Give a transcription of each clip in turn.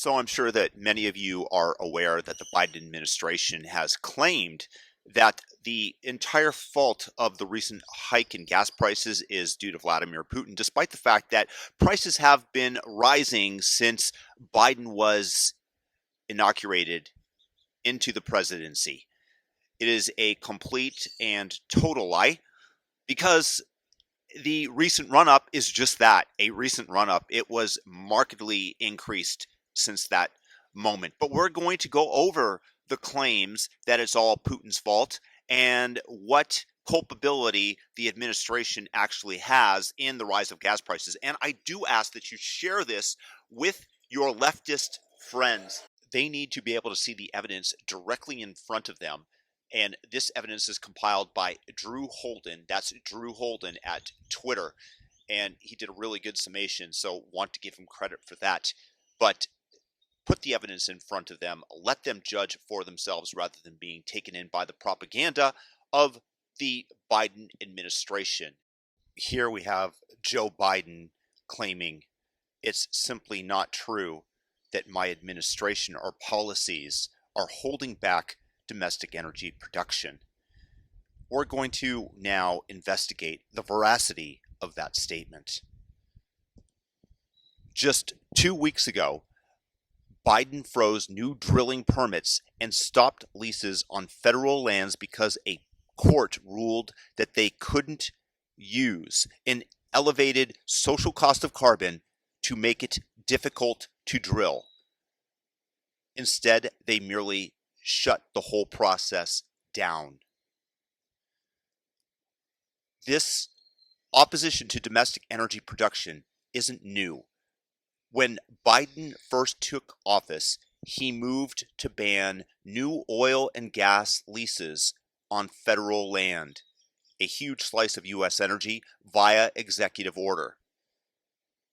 So I'm sure that many of you are aware that the Biden administration has claimed that the entire fault of the recent hike in gas prices is due to Vladimir Putin, despite the fact that prices have been rising since Biden was inaugurated into the presidency. It is a complete and total lie because the recent run up is just that, a recent run up. It was markedly increased since that moment. But we're going to go over the claims that it's all Putin's fault and what culpability the administration actually has in the rise of gas prices. And I do ask that you share this with your leftist friends. They need to be able to see the evidence directly in front of them. And this evidence is compiled by Drew Holden. That's Drew Holden at Twitter. And he did a really good summation, so want to give him credit for that. But put the evidence in front of them. Let them judge for themselves rather than being taken in by the propaganda of the Biden administration. Here we have Joe Biden claiming it's simply not true that my administration or policies are holding back domestic energy production. We're going to now investigate the veracity of that statement. Just 2 weeks ago, Biden froze new drilling permits and stopped leases on federal lands because a court ruled that they couldn't use an elevated social cost of carbon to make it difficult to drill. Instead, they merely shut the whole process down. This opposition to domestic energy production isn't new. When Biden first took office, he moved to ban new oil and gas leases on federal land, a huge slice of U.S. energy via executive order.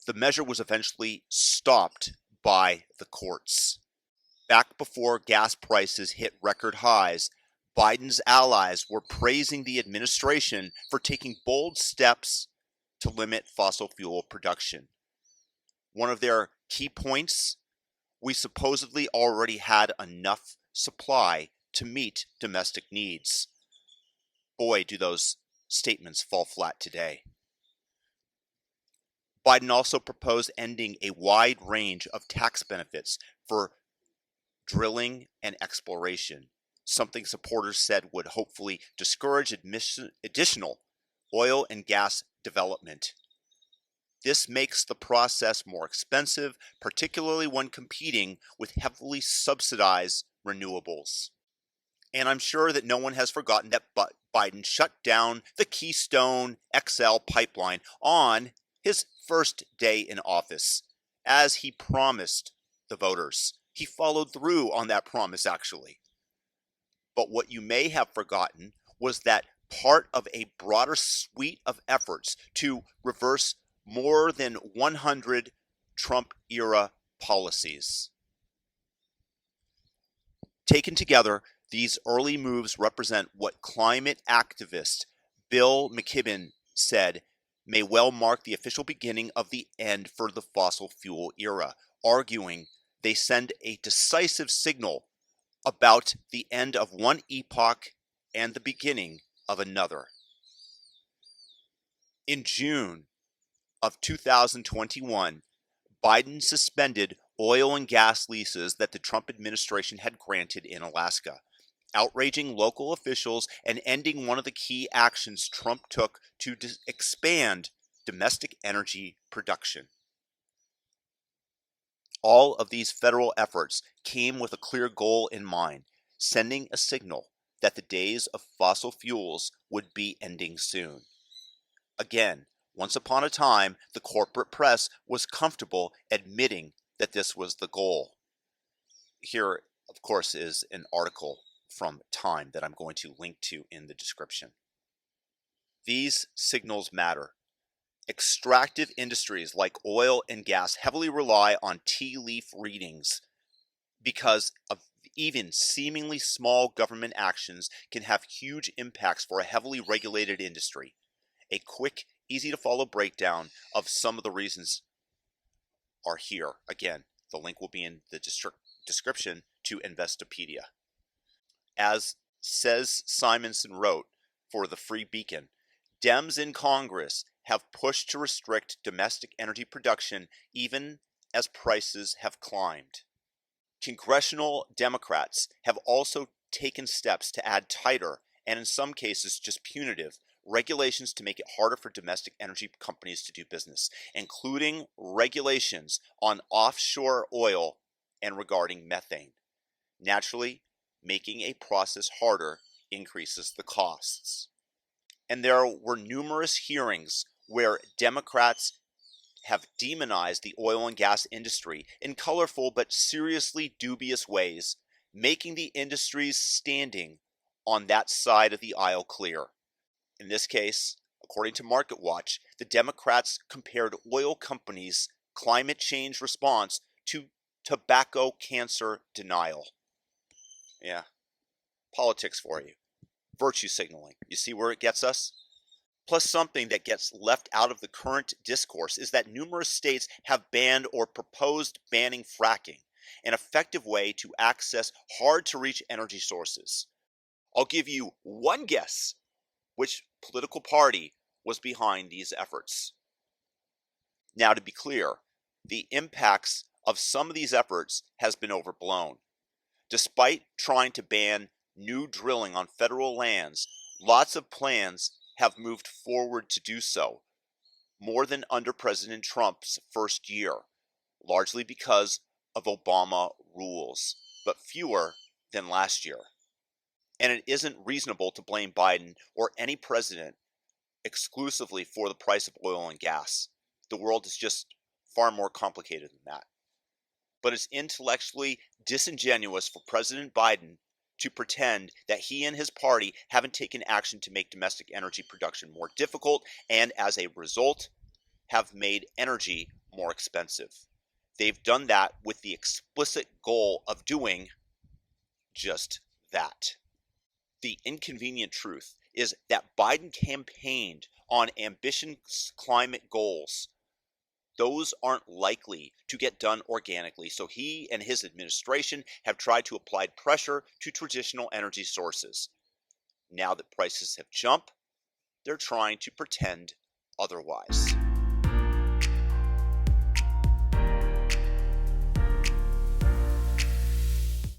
The measure was eventually stopped by the courts. Back before gas prices hit record highs, Biden's allies were praising the administration for taking bold steps to limit fossil fuel production. One of their key points: we supposedly already had enough supply to meet domestic needs. Boy, do those statements fall flat today. Biden also proposed ending a wide range of tax benefits for drilling and exploration, something supporters said would hopefully discourage additional oil and gas development. This makes the process more expensive, particularly when competing with heavily subsidized renewables. And I'm sure that no one has forgotten that Biden shut down the Keystone XL pipeline on his first day in office, as he promised the voters. He followed through on that promise, actually. But what you may have forgotten was that part of a broader suite of efforts to reverse more than 100 Trump-era policies. Taken together, these early moves represent what climate activist Bill McKibben said may well mark the official beginning of the end for the fossil fuel era, arguing they send a decisive signal about the end of one epoch and the beginning of another. In June of 2021, Biden suspended oil and gas leases that the Trump administration had granted in Alaska, outraging local officials and ending one of the key actions Trump took to expand domestic energy production. All of these federal efforts came with a clear goal in mind: sending a signal that the days of fossil fuels would be ending soon. Again, once upon a time, the corporate press was comfortable admitting that this was the goal. Here, of course, is an article from Time that I'm going to link to in the description. These signals matter. Extractive industries like oil and gas heavily rely on tea leaf readings because of even seemingly small government actions can have huge impacts for a heavily regulated industry. A quick, easy to follow breakdown of some of the reasons are here. Again, The link will be in the description to Investopedia. As says Simonson wrote for the Free Beacon, Dems in Congress have pushed to restrict domestic energy production even as prices have climbed. Congressional Democrats have also taken steps to add tighter, and in some cases just punitive, regulations to make it harder for domestic energy companies to do business, including regulations on offshore oil and regarding methane. Naturally, making a process harder increases the costs. And there were numerous hearings where Democrats have demonized the oil and gas industry in colorful but seriously dubious ways, making the industry's standing on that side of the aisle clear. In this case, according to MarketWatch, the Democrats compared oil companies' climate change response to tobacco cancer denial. Yeah, politics for you. Virtue signaling. You see where it gets us? Plus, something that gets left out of the current discourse is that numerous states have banned or proposed banning fracking, an effective way to access hard-to-reach energy sources. I'll give you one guess which political party was behind these efforts. Now, to be clear, the impacts of some of these efforts has been overblown. Despite trying to ban new drilling on federal lands, lots of plans have moved forward to do so, more than under President Trump's first year, largely because of Obama rules, but fewer than last year. And it isn't reasonable to blame Biden or any president exclusively for the price of oil and gas. The world is just far more complicated than that. But it's intellectually disingenuous for President Biden to pretend that he and his party haven't taken action to make domestic energy production more difficult and, as a result, have made energy more expensive. They've done that with the explicit goal of doing just that. The inconvenient truth is that Biden campaigned on ambitious climate goals. Those aren't likely to get done organically, so he and his administration have tried to apply pressure to traditional energy sources. Now that prices have jumped, they're trying to pretend otherwise.